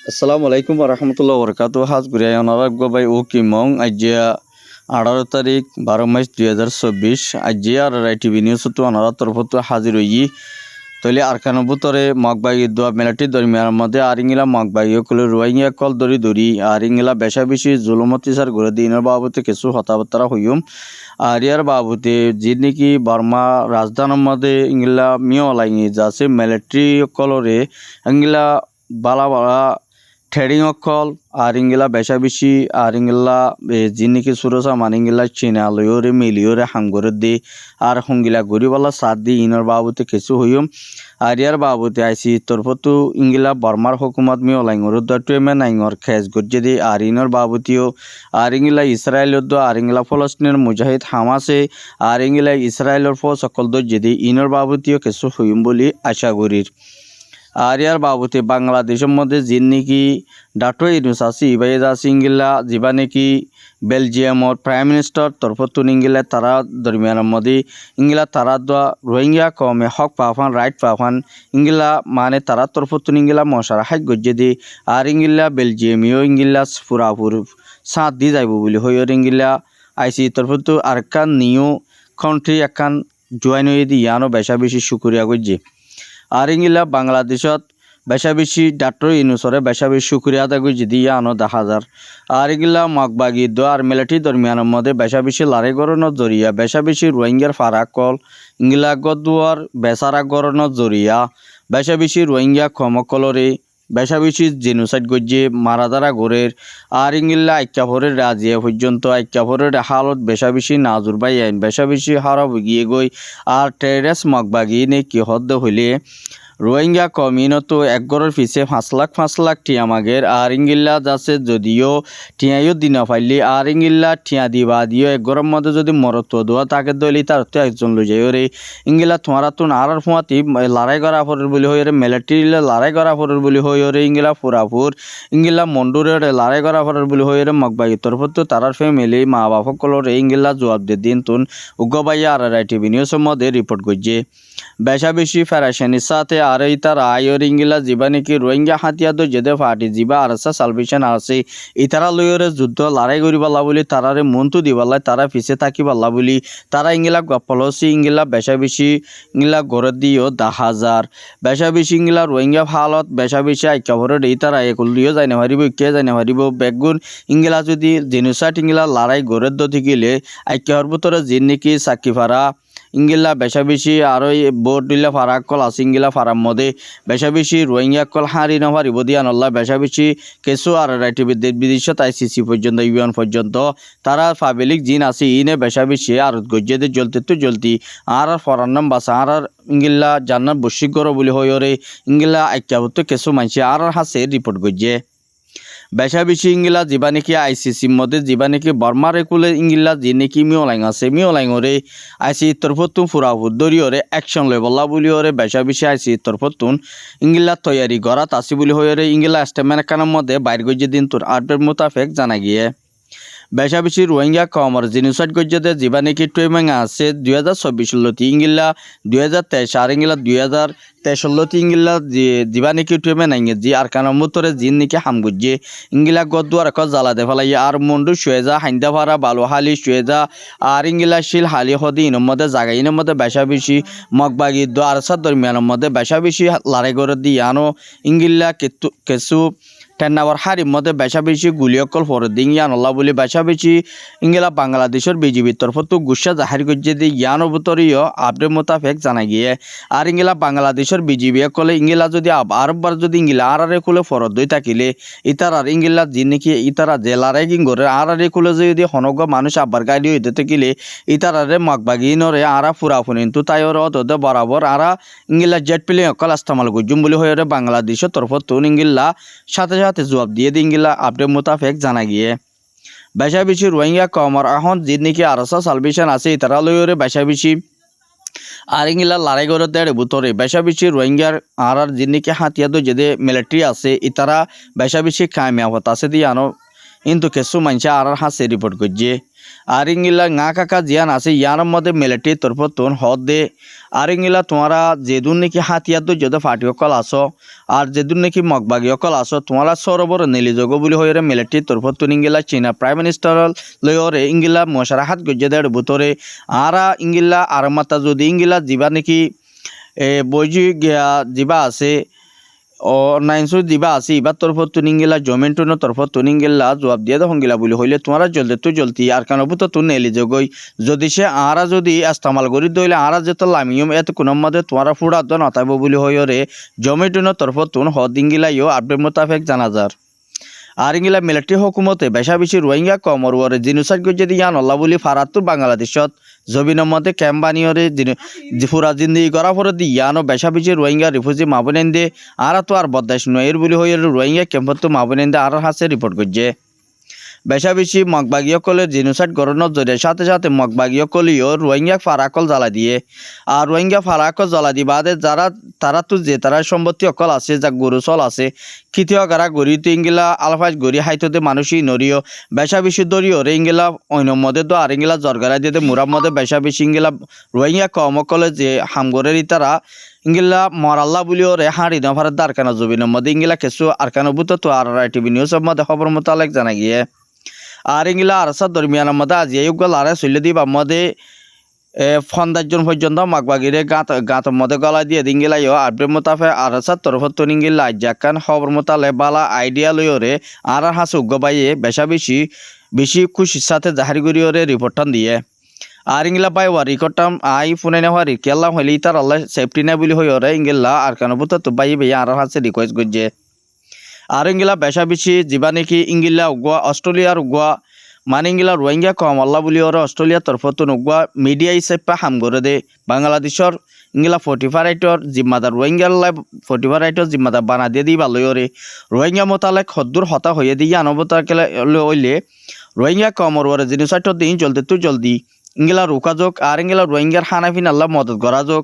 আসসালামু আলাইকুম রহমতুল্লাহ বরকাত হাজ গুরিয়া অনারাগ বাই ও কিমং আজিয়া 18 তারিখ 12 মার্চ 2024 আজিয়া আর টিভি নিউজ তো অনারা তরফত হাজির হই তলে আরকানো বুতরে মগবাগি দোয়া মেলাটি দরমিয়ার মধ্যে আরিঙ্গিলা মগবাগি কল রোয়াইয়া কল দরি আরিঙ্গিলা বেশা বেশি জুলুমতি সার করে দিনের বাবুতে কিছু হতাবার্তা হইম আর ইয়ার বাবুতে যে নাকি বর্মা রাজধানীর মধ্যে ইংলা মিও লাইনি যাচ্ছে মিলিটারি কলরে ইংলা বালা বালা ট্রেডিং অকল আর ইংলা বেশা বেশি আর ইংলা জিনিকি সুরসা মানিংলা চিনা লয়রে মিলিয়রে হাঙ্গরে দে আর হঙ্গিলা গরিবালা সাত দি ইনর বাবুতে কিছু হইম আর ইয়ার বাবুতে আইসি তরফতু ইংলা বর্মার হুকুমত মি অলাইঙর দটুয়েমে নাইঙর খেজ গজ্জে দি আর ইনর বাবুতিও আর ইংলা ইসরায়েলের দ আর ইংলা ফলস্তিনের মুজাহিদ হামাসে আর ইংলা ইসরায়েলের ফ সকল দজ্জে ইনর বাবুতিও কিছু হইম বলি আশা করির আর ইয়ার বাবুতে বাংলাদেশের মধ্যে যে নাকি ডাক্তার ইউনুস আছে ইবাই আছে ইংলা যা নাকি বেলজিয়ামর প্রাইম মিনিস্টার তরফতুন ইংলা তারা দরমিয়ানের মধ্যে ইংলা তারা দোয়া রোহিঙ্গা কমে হক পাফান রাইট পাফান ইংলা মানে তারা তরফতুন ইংলা মশারা হাইক গজ্জে দি আর ইংলা বেলজিয়ামিও ইংলা পুরাপুর সাথ দি যাইব বলে হইর ইংলা আইসি তরফতু আর কান নিউ কান্ট্রি একান জয়েন হয়ে দি ইয়ানো বেশা বেশি শুক্রিয়া গজ্জে আর ইংলা বাংলাদেশত বেশা বেশি ডাক্তার ইউনুসরে বেশা বেশি শুক্রিয়া আদায় করে যদি আনো 10,000 আর এগুলা মগবাগি দো আর মিলিটারি দরমিয়ানের মধ্যে বেশা বেশি লারে গরনের জরিয়া বেশা বেশি রোহিঙ্গার ফারাকল ইংলা গদুয়ার বেসারা গরনের জরিয়া বেশা বেশি রোহিঙ্গা ক্ষমকলরে বেশা বেশি জেনোসাইড গজ্জে মারাদারা গড়ের আর ইংলা আইক্যাফরের রাজিয়া পর্যন্ত আইক্যাফরের হালত বেশা বেশি নাজুর বাই আইন বেশা বেশি হারা গিয়ে গই আর টেরেস মগবাগি নে কি হদ্দ হইলে রোহিঙ্গা কমিউনিটো এক গড়ের পিছে 5 লাখ টিয়া মাগের আর ইংলা যাচ্ছে যদিও টিয়াইও দিনা ফাইলি আর ইংলা টিয়া দিবা দিও এক গড়ের মধ্যে যদি মরত্ব দোয়া তাকে দলি তার তো একজন লই যাই রে ইংলা তোমারা তো আর ফুয়াতি লড়াই করা ফরের বলি হই রে মিলিটারি লড়াই করা ফরের বলি হই রে ইংলা পুরাপুর ইংলা মন্ডুরের লড়াই করা ফরের বলি হই রে মগবাগি তরফত তো তারার ফ্যামিলি মা বাপ সকলের ইংলা জবাব দে দিন তুন উগ্রবাইয়া আর টিভি নিউজের মধ্যে রিপোর্ট করছে বেশা বেশি ফেরাশানির সাথে আর ইতার আয়র ইংলা যা নাকি রোহিঙ্গা হাতিয়া তো যেতে ফাটি যা আরসা সালভেশন আছে ইতারা লইরে যুদ্ধ লড়াই করিবালা বলি তারারে মনতু দিবালাই তারা পিছে থাকিবালা বলি তারা ইংলা গপলসি ইংলা বেশা বেশি ইংলা গড়ে দিও 10,000 বেশা বেশি ইংলা রোহিঙ্গা হালত বেশা বেশি আইকাভরের ইতারা একুল দিও যাই না পারিব কে যাই না পারিব বেগুন ইংলা যদি জেনোসাইড ইংলা লড়াই গড়ে দ থাকিলে আইকাহর ভিতরে যে নাকি সাকিফারা ইংলা বেশা বেশি আর বোট দিলে ফারাক কল আছে ইংলা ফারাম মধ্যে বেশা বেশি রোহিঙ্গা কল হারি না পারিব দিয়া নল্লা বেশা বেশি কিছু আর টিভি বিদেশত আইসিসি পর্যন্ত ইউএন পর্যন্ত তারা পাবলিক জিন আছে ইনে বেশা বেশি আর গজ্জেদে জ্বলতি আর ফরান্নাম বাসা আর ইংলা জান্নার বসিক গর বলে হই রে ইংলা আইক্যাবত কিছু মানসি আর হাসে রিপোর্ট গজ্জে বেশা বেশি ইংলা যা নাকি আইসিসির মধ্যে যা নাকি বর্মার একুলে ইংলা যে নাকি মিওলাইং আছে মিওলাইংরে আইসি তরফতুন ফুরাফুর দরিয়রে অ্যাকশন লেবলা বলি ওরে বেশা বেশি আইসি তরফতুন ইংলা তৈয়ারি গড়াত আসি বলি হয়ে ইংলা স্টেমেন কানের মধ্যে বাইর গজ্জে দিন তোর আপডেট মোতাবেক জানা গিয়ে বেশা বেশি রোহিঙ্গা কমর জেনোসাইড গজ্জেতে যা নাকি টুয়েমেঙ্গা আছে 2024 লতি ইংলা 2023 আর ইংলা 2023 লতি ইংলা যা নাকি টুয়েমে নাইঙ্গে জি আর কানের মতরে জিন নাকি হাম গজ্জে ইংলা গদুয়ার ক জ্বালা দে ফেলাই আর মন্ডু শুয়েজা হাইন্দাভারা বালুহালি শুয়েজা আর ইংলা শিল হালি হদি ইনের মধ্যে জায়গা ইনের মধ্যে বেশা বেশি মগবাগি দো আরসার দরমিয়ানের মধ্যে বেশা বেশি লড়াই করে দিয়ানো ইংলা কিছু টেন্নাবার হারির মধ্যে বেশা বেশি গুলিয়কল ফর দিন ইয়ানল্লা বলে বেশা বেশি ইংলা বাংলাদেশের বিজিবির তরফত গুসা জাহার করছে দিয়ে ইয়ান অবতরীয় আপডেট মোতাবেক জানা গিয়ে আর ইংলা বাংলাদেশের বিজিবি কলে ইংলা যদি আরবার যদি ইংলা আরে খুলে ফরত দই থাকিলে ইতার আর ইংলা যে নাকি ইতারা জেলারে গিঙ্গরে আরে খুলে যদি হনগ মানুষ আবার গাড়ি হইতে থাকিলে ইতারে মগবাগি নরে আরা ফুরাফুনি কিন্তু তাই ওর অত বরাবর আরা ইংলা জেট প্লেন অকল ইস্তেমাল করজুম বলে হয়ে বাংলাদেশের তরফত ইংলা সাথে সাথে জবাব দিয়ে দিঙ্গিলা আপডেট মোতাবেক জানা গিয়ে বেশা বেশি রোহিঙ্গা কমর এখন যে নাকি আরসা সালভেশন আছে তারা লইরে বেশা বেশি আর ইংলা লড়াই করে দেড় ভিতরে বেশা বেশি রোহিঙ্গার আর যে নাকি হাতিয়া তো যে মিলিটারি আছে ইতারা বেশা বেশি কামিয়াবত আছে দিয়ে আনো কিন্তু কিছু মানুষ আর হাসে রিপোর্ট করছে আর ইংলা ngা কাকা জিয়ান আছে ইয়ার মধ্যে মিলিটারি তরফ তুন হদ দে আর ইংলা তোমরা যেদুন নাকি হাতিয়ার দো যদি ফাটি অকল আসো আর যেদুন নাকি মগবাগি অকল আসো তোমরা সরবর নেলি যোগ বলি হয়ে মিলিটারি তরফ তুন ইংলা চীনা প্রাইম মিনিস্টার লয়রে ইংলা মশারা হাত গজ্জে দেড় বুতরে আরা ইংলা আর মাতা যদি ইংলা জিবা নাকি বইজি গিয়া জিবা আছে ও নাইনশো দিবা আছে এবার তরফ তুনিঙ্গিলা জমেন্টুনো তরফ তুনিঙ্গিলা জবাব দিয়ে হঙ্গিলা বলি হইলে তোমরা জলদি আর কেন বুতো তুন নেলি যোগই যদি সে আরা যদি ইস্তেমাল করি দইলে আরা যেত লামিয়ম এত কোন মধ্যে তোমরা ফুড়া দ নতাইব বলি হইরে জমেন্টুনো তরফ তুন হদিঙ্গিলা ইও আপডেট মোতাবেক জানাজার আর ইংলা মিলিটারি হুকুমতে বেশা বেশি রোহিঙ্গা কমর ওরে জিনুসাইড গজ্জে দিয়া নল্লা বলি ফারাতুর বাংলাদেশত জবিনের মধ্যে ক্যাম্প বানিয়রে ফুরা জিন্দিগি করা পরে ইয়ানো বেশা বেশি রোহিঙ্গা রিফিউজি মাবনেন দে আর তো আর বদাস নয়ের বলি হয়ে রোহিঙ্গা ক্যাম্পত তো মাবনেন দে আর হাসে রিপোর্ট করছে বেশা বেশি মগবাগীয়কলের জিনোসাইড গড়নের জরিয়ে সাথে সাথে মগবাগীয়কলিও রোহিঙ্গা ফারাকল জ্বালা দিয়ে আর রোহিঙ্গা ফারাকল জ্বালা দি বাদে যারা তারা তো যে তারা সম্পত্তি অকল আছে যা গরু চল আছে খিতিয় গারা গড়ি তো ইংলা আলফাজ গড়ি হাইততে মানুষই নরিও বেশা বেশি দরিও রে ইংলা অন্য মধ্যে তো আর ইংলা জরগারা দিয়ে মুরার মধ্যে বেশা বেশি ইংলা রোহিঙ্গা কমকলে যে হামগরের তারা ইংলা মরাল্লা বলিও রে হাঁড়ি নফারের দারকানা জবিনের মধ্যে ইংলা কিছু আরকানো বুতো তো আর টিভি নিউজের মধ্যে খবর মোতালেক জানা গিয়ে আর ইংলা আরসা দরমিয়ানের মধ্যে আজ এইগুলো আরে চলে দিবা মধ্যে 50 পর্যন্ত মাগবাগিরে গাঁতের মধ্যে গলা দিয়ে দিঙ্গিলাইও আপডেট মোতাফে আরসার তরফ তনিঙ্গিলা জাকান খবর মোতালে বালা আইডিয়া লইরে আর হাসু গবাইয়ে বেশি খুশির সাথে জাহারি করিওরে রিপোর্টান দিয়ে আর ইংলা পাই ওয়ারি করতাম আই ফোনে না হওয়ারি কেলা হইলে তার আল্লাহ সেফটি না বলি হইরে ইংলা আর কেন বুতো তো বাই ভাইয়া আর হাসে রিকোয়েস্ট করছে আর ইংলা বেশা বেশি যিবা নাকি ইংলা উগুয়া অস্ট্রেলিয়ার উগুয়া মানে ইংলা রোহিঙ্গা কম আল্লাহ বলি ওরা অস্ট্রেলিয়া তরফত উগুয়া মিডিয়া হিসেবে হাম করে দে বাংলাদেশের ইংলা 45 রাইটর জিম্মাদার রোহিঙ্গার 45 রাইটর জিম্মাদার বানা দিয়ে দিবা লইরে রোহিঙ্গা মোতালেক হদ্দুর হতা হয়ে দিয়ে আনবতাকে হইলে রোহিঙ্গা কমর ওরে জিনিসটা দিন জলদি ইংলা রোকা যোগ আর ইংলা রোহিঙ্গার হানাফিন আল্লাহ মদত করা যোগ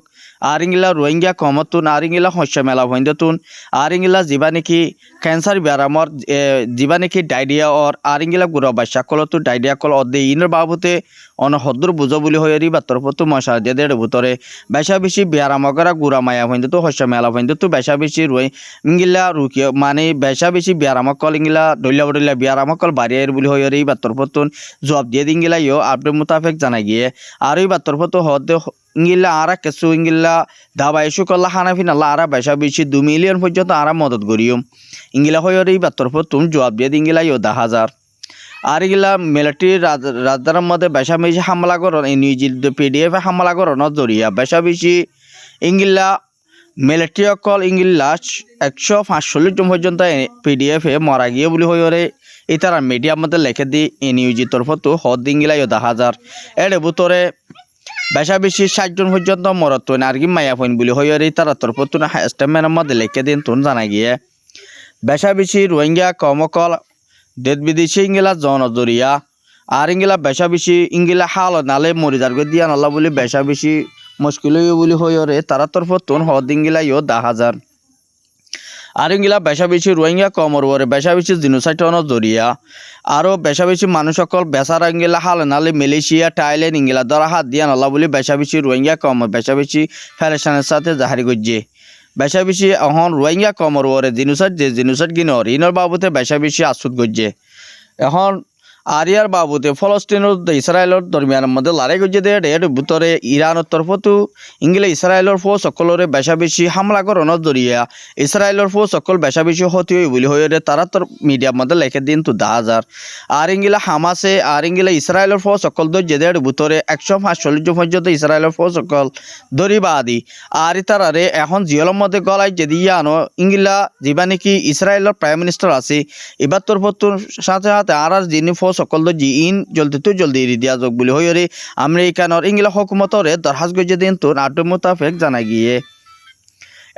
আর ইংলা রোহিঙ্গা কমতুন আর ইংলা হস্য মেলা হইন্দতুন আর ইংলা যিবা নাকি ক্যান্সার ব্যারামর যিবা নাকি ডায়রিয়া আর ইংলা গুড়া বাসা কলতো ডায়রিয়া কল অদে ইনের বাবুতে অনহদ্দুর বুঝো বলি হইরি বা তরফতো মশা দিয়ে দেড় ভুতরে বেশা বেশি ব্যারামগরা গুড়া মায়া হইন্দতো হস্য মেলা হইন্দতো বেশা বেশি ইংলা রুকিয়া মানে বেশা বেশি ব্যারামকল ইংলা ডইলা ব্যারামকল বাড়িয়ার বলি হইরি বা তরফতুন জবাব দিয়ে দিঙ্গিলা ইও আপডেট মোতাবেক জানা গিয়ে আর এই বা তরফতো হদে ইংলা আরা কিছু ইংলা দাবা ইস্যু করলা হানাফিন আল্লাহ আরা বেশা বেশি 2 মিলিয়ন পর্যন্ত আরা মদত করিও ইংলা হইরে এই বা তরফতুন জবাব দিয়ে দিঙ্গিলা ইও 10,000 আর ইগলা মিলিটারি রাজধানীর মধ্যে বেশা বেশি হামলা করন নিউজিল পিডিএফ হামলা করন জরিয়া বেশা বেশি ইংলা মিলিটারি অকল ইংলা 145 জন পর্যন্ত পিডিএফ এ মারা গিয়ে বলি হইরে এই তারা মিডিয়ার মধ্যে লেখে দি নিউজি তরফতো হদ দিঙ্গিলা ইও 10,000 এর ভিতরে বেশা বেশি 60 জন পর্যন্ত মরত আর কি মায়া ফইন বলি হইরে তারা তরফতো স্টেটমেন্টের মধ্যে লেখে দিন তুন জানা গিয়ে বেশা বেশি রোহিঙ্গা কমকল দেশ বিদেশি ইংলা জনজরিয়া আর ইংলা বেশা বেশি ইংলা হাল নালে মরিদার গো দিয়া নাল্লা বলি বেশা বেশি মুশকিল বলি হইরে তারা তরফ তুন হদ ইংলা ইও 10,000 আর ইংলা বেশা বেশি রোহিঙ্গা কমর ওরে বেশা বেশি জিনোসাইড জরিয়া আরও বেশা বেশি মানুষ সকল বেচারা ইংলা হাল নালে মালয়েশিয়া থাইল্যান্ড ইংলা দ্বারা হাত দিয়া নাল্লা বলি বেশা বেশি রোহিঙ্গা কমর বেশা বেশি ফেরেশানের সাথে জাহারি গজ্জে বেশা বেশি এখন রোহিঙ্গা কমর ওরে জিনুসাইড গিনর ইনর বাবুতে বেশা বেশি আসুদ গজ্জে এখন আরিয়ার বাবুতে ফলস্তিনের ইসরায়েলের দরমিয়ানের মধ্যে লড়াই গজ্জে দেয় এর ভিতরে ইরানের তরফতো ইংলে ইসরায়েলের ফো সকলরে বেশা বেশি হামলা করানোর জরিয়া ইসরায়েলের ফো সকল বেশা বেশি হতে হই বলি হয়ে তারা তোর মিডিয়ার মধ্যে লেখে দিন তো 10,000 আর ইংলা হামাসে আর ইংলা ইসরায়েলের ফো সকল দর্জে দেয় ভিতরে 145 জন পর্যন্ত ইসরায়েলের ফো সকল দরিবা আদি আর তারারে এখন জিয়লের মধ্যে গলায় যদি আনো ইংলা যিবা নাকি ইসরায়েলের প্রাইম মিনিস্টার আছে এবার তরফতোর সাথে সাথে আর যিনি ফো সকল জি ইন জলদি দিয়া যোগ বলি হইরে আমেরিকানর ইংলা হুকুমতরে দরখাস্ত গজে দিন তো নাট্য মোতাবেক জানা গিয়ে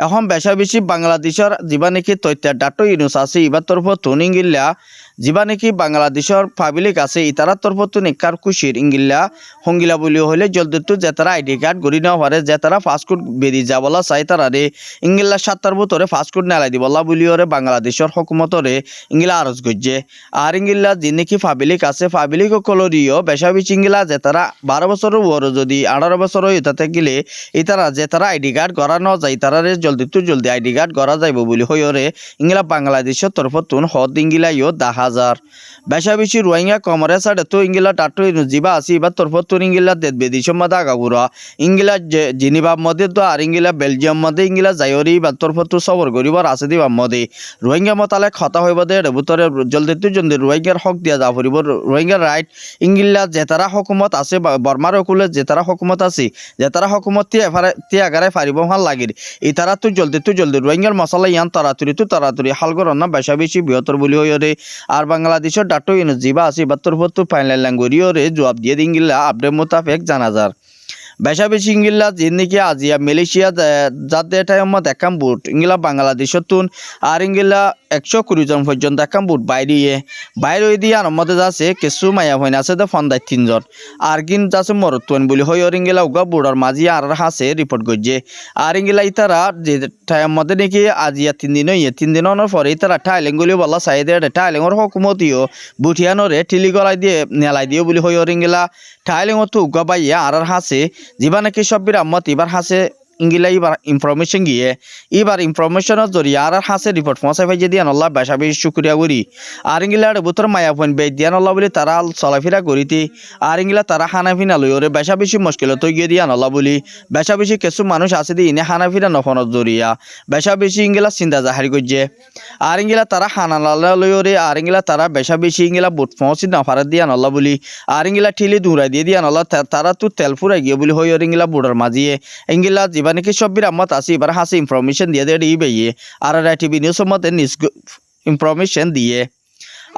এখন বেশা বেশি বাংলাদেশের যিবা নাকি তথ্য ডাক্তার ইউনুস আছে এবার তরফ তুন ইংলা যিবা নাকি বাংলাদেশের পাবলিক আছে ইতারার তরফতো নিকার খুশির ইংগিল্লা হঙ্গিলা বলি হলে জলদিতো যে তারা আইডি কার্ড গড়ি নেওয়া পারে যে তারা ফাস্টফুড বেরিয়ে যাবলা চাই তারারে ইংগিল্লা 7টার ভিতরে ফাস্টফুড নেলাই দিবলা বলি ওরে বাংলাদেশের হকুমতরে ইংগিলা আরজ গজ্জে আর ইংগিল্লা যে নাকি পাবলিক আছে পাবলিক কলরিও বেশা বেশি ইংগিলা যে তারা 12 বছরের বড় যদি 18 বছর ইতাতে গেলে ইতারা যে তারা আইডি কার্ড গড়ানো যায় তারারে জলদি আইডি কার্ড গড়া যাইব বলি হইরে ইংগিলা বাংলাদেশের তরফতুন হদ ইংগিলা ইও 10,000 বেশা বেশি রোহিঙ্গা কমরে সাড়ে তো ইংগিলা টাটু জিবা আসি বা তরফতুন ইংগিলা দেদ বেদিশম মধ্যে আগাগুড়া ইংগিলা জিনিবার মধ্যে তো আর ইংগিলা বেলজিয়াম মধ্যে ইংগিলা যাইরি বা তরফতু সবর গরিবার আছে দিবার মধ্যে রোহিঙ্গা মতালে খতা হইব দে ভিতরে জলদি রোহিঙ্গার হক দিয়া যা ফুরিব রোহিঙ্গার রাইট ইংগিলা যে তারা হকুমত আছে বর্মার হকুলে যে তারা হকুমত আছে যে তারা হকুমত তিয়াগারে ফারিব ভাল লাগির এই তারা তো জলদি রোহিঙ্গার মশলা ইয়ান তাড়াতাড়ি হালগর না বেশা বেশি বৃহত্তর বলি হইরে আর বাংলাদেশের ডাটো জিবা আছে বা তরফতু ফাইনাল ল্যাঙ্গুরিওরে জবাব দিয়ে দিঙ্গিলা আপডেট মোতাবেক জানা যার বেশা বেশি ইংগিলা যে নাকি আজিয়া মালয়েশিয়া যাদের টাইমত একাম বুট ইংগিলা বাংলাদেশত তুন আর ইংগিলা 120 জন পর্যন্ত একাম বুট বাইরে দিয়ে আর মধ্যে যাচ্ছে কিছু মায়া হইন আছে তো ফন্দায় 3 জন আর কিন যাচ্ছে মরতুন বলি হই আর ইংগিলা উগা বুড়ার মাঝি আর হাসে রিপোর্ট করছে আর ইংগিলা ইতারা যে টাইম মধ্যে নাকি আজিয়া 3 দিন হইয়ে 3 দিন হওয়ার পরে ইতারা টাইলেঙ্গুলি বলা চাইদে টাইলেঙ্গর হকুমতিও বুটিয়ানরে ঠিলি গলাই দিয়ে নেলাই দিয়ে বলি হই আর ইংগিলা টাইলেঙ্গর তো উগা বাইয়া আর হাসে যিবা নাকি সব্বির আম্মত এবার হাসে ইংগিলা এবার ইনফরমেশন গিয়ে এবার ইনফরমেশনের জরিয়ে আর হাসে রিপোর্ট পৌঁছাই পাই যে দিয়ান আল্লাহ বেশা বেশি শুক্রিয়া করি আর ইংগিলা বুতর মায়া ফোন বে দিয়ান আল্লাহ বলি তারা চলাফেরা করিতে আর ইংগিলা তারা হানাফিনা লই ওরে বেশা বেশি মুশকিল তো গিয়ে দিয়ান আল্লাহ বলি বেশা বেশি কিছু মানুষ আছে দি ইনে হানাফিরা নফনত জরিয়া বেশা বেশি ইংগিলা চিন্তা জাহারি করছে আর ইংগিলা তারা হানালা লই ওরে আর ইংগিলা তারা বেশা বেশি ইংগিলা বুট পৌঁছি না ফারা দিয়ান আল্লাহ বলি আর ইংগিলা ঠিলি দূরাই দিয়ে দিয়ান আল্লাহ তারা তো তেল ফুরাই গিয়ে বলি হই ওর ইংগিলা বুড়ার মাঝিয়ে ইংগিলা নাকি সব্বির আম্মত আছে এবার হাসে ইনফরমেশন দিয়ে দিয়ে ইবেয়ে আর টিভি নিউজ মধ্যে ইনফরমেশন দিয়ে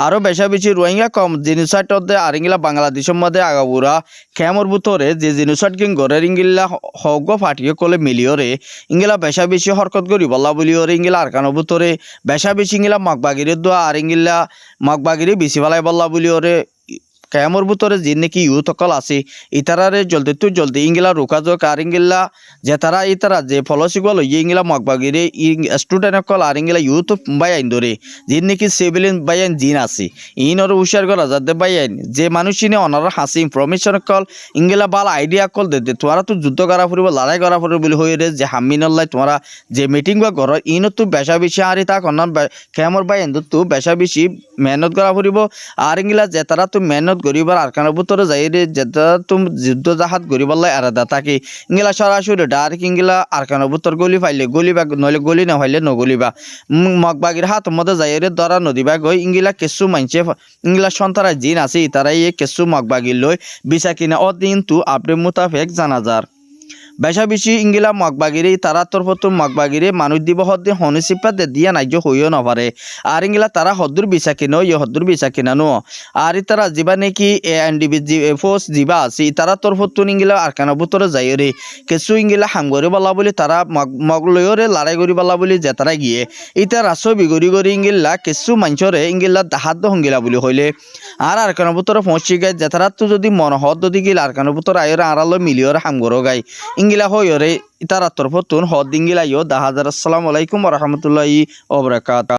আরও বেশা বেশি রোহিঙ্গা কম জিনিসের আর ইংলা বাংলাদেশের মধ্যে আগাবুরা খেমর ভিতরে যে জিনিসট কিং গড়ের ইংলা হগ ফাটিয়ে কলে মিলিয়রে ইংলা বেশা বেশি হরকত করি বল্লা বলিওরে ইংলা আরকানোর ভিতরে বেশা বেশি ইংলা মগবাগিরের দোয়া আর ইংলা মগবাগিরি বেশি বেলায় বল্লা বলিওরে কেমর ভিতরে যে নাকি ইউথ সকল আছে ইতারারে জলদি ইংলা রোকা যোগ আর ইংলা যে তারা ইতারা যে ফলসিগল ইংলা মগবাগিরে স্টুডেন্ট সকল আর ইংলা ইউথ বাইন ধরে যে নাকি সিভিলিয়ান বাইন জিন আছে ইনর উশার করা যাতে বাইন যে মানুষ ইনে অনার হাসি ইনফরমেশন কল ইংলা বাল আইডিয়া কল দে তোরা তো যুদ্ধ করা ফুরিব লড়াই করা ফুরিব বলে হয়ে রে যে হামিনাল্লাই তোমরা যে মিটিং বা ঘর ইন তো বেশা বেশি আর তা কন্যা কেমর বাইন তো বেশা বেশি মেহনত করা ফুরিব আর ইংলা যে তারা তো মেহনত গরিবার আরকানের ভিতরে যাই রে যেটা তুমি যুদ্ধ জাহাজ গরিবাল্লাই আলাদা থাকে ইংলা সরাসরি ডাইরেক্ট ইংলা আরকানের ভিতর গলি ফাইলে গলিবা নইলে গলি না ফাইলে নগলিবা মগবাগির হাত মধ্যে যাই রে দরা নদীবা গই ইংলা কিছু মানছে ইংলা সন্তারা জিন আছে তারাই কিছু মগবাগির লই বিচা কিনা কিন্তু আপনি মোতাবেক জানা যার বেশা বেশি ইংলা মগবাগিরি তারা তরফত মগবাগিরি মানুষ দিব হদ্দে হনিসিপা দে দিয়া নাইজ হইও নপারে আর ইংলা তারা হদ্দুর বিচা কিনো হদ্দুর বিচা কিনানো আর তারা যিবা নাকি এনডিবি ফোর্স যিবা আছে তারা তরফত ইংলা আরকানা ভিতরে যাই রে কিছু ইংলা হামগরে বলা বলি তারা মগ লয়রে লড়াই করি বলা বলি যে তারা গিয়ে ইতা রাসো বিগরি গরি ইংলা কিছু মানুষরে ইংলা হাত হঙ্গিলা বলি হইলে আর আরকানা ভিতরে পৌঁছি গায় যে তারা তো যদি মন হদ যদি গিল আরকানা ভিতরে আয়রে আড়ালো মিলিয়রে হামগর গায় ইংলা হইরে ইতারা তরফতুন হদ ইংলা ইয় 10,000 আসসালামু আলাইকুম ওয়া রাহমাতুল্লাহি ওয়া বারাকাতুহু।